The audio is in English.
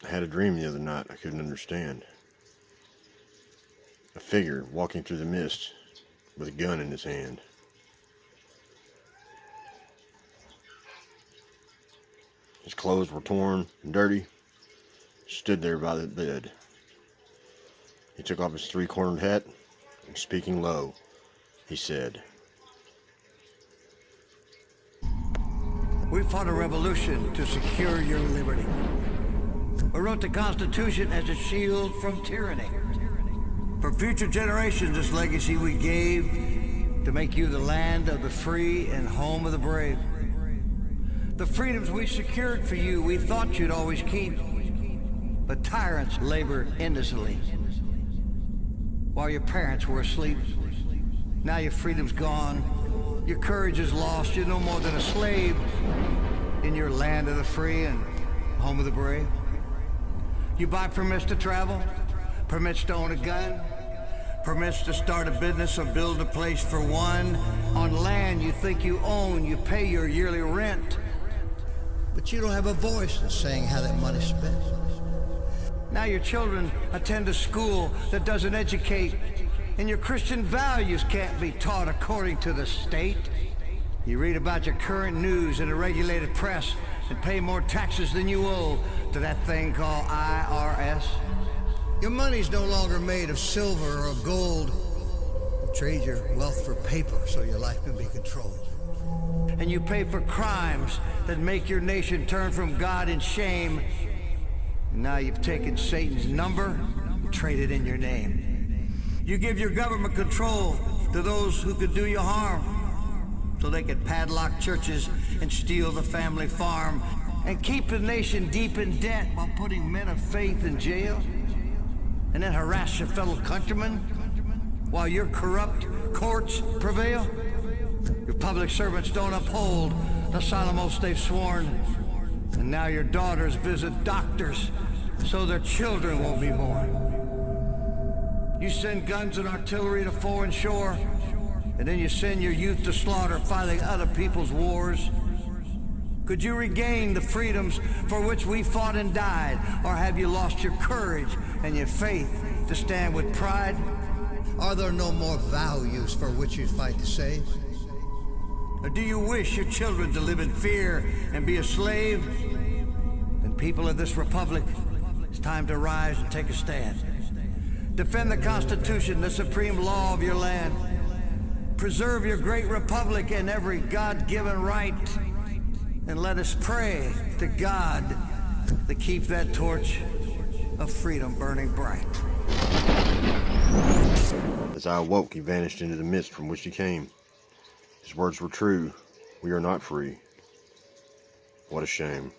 I had a dream the other night I couldn't understand. A figure walking through the mist with a gun in his hand. His clothes were torn and dirty. He stood there by the bed. He took off his three-cornered hat and, speaking low, he said, "We fought a revolution to secure your liberty. We wrote the Constitution as a shield from tyranny. For future generations, this legacy we gave to make you the land of the free and home of the brave. The freedoms we secured for you, we thought you'd always keep. But tyrants labor endlessly while your parents were asleep. Now your freedom's gone, your courage is lost, you're no more than a slave in your land of the free and home of the brave. You buy permits to travel, permits to own a gun, permits to start a business or build a place for one. On land you think you own, you pay your yearly rent. But you don't have a voice in saying how that money's spent. Now your children attend a school that doesn't educate, and your Christian values can't be taught according to the state. You read about your current news in a regulated press and pay more taxes than you owe to that thing called IRS. Your money's no longer made of silver or of gold. You trade your wealth for paper so your life can be controlled. And you pay for crimes that make your nation turn from God in shame. And now you've taken Satan's number and traded in your name. You give your government control to those who could do you harm, so they could padlock churches and steal the family farm and keep the nation deep in debt while putting men of faith in jail, and then harass your fellow countrymen while your corrupt courts prevail. Your public servants don't uphold the solemn oaths they've sworn, and now your daughters visit doctors so their children won't be born. You send guns and artillery to foreign shore, and then you send your youth to slaughter fighting other people's wars. Could you regain the freedoms for which we fought and died, or have you lost your courage and your faith to stand with pride? Are there no more values for which you fight to save? Or do you wish your children to live in fear and be a slave? Then, people of this republic, it's time to rise and take a stand. Defend the Constitution, the supreme law of your land. Preserve your great republic and every God-given right. And let us pray to God to keep that torch of freedom burning bright. As I awoke, he vanished into the mist from which he came. His words were true. We are not free. What a shame.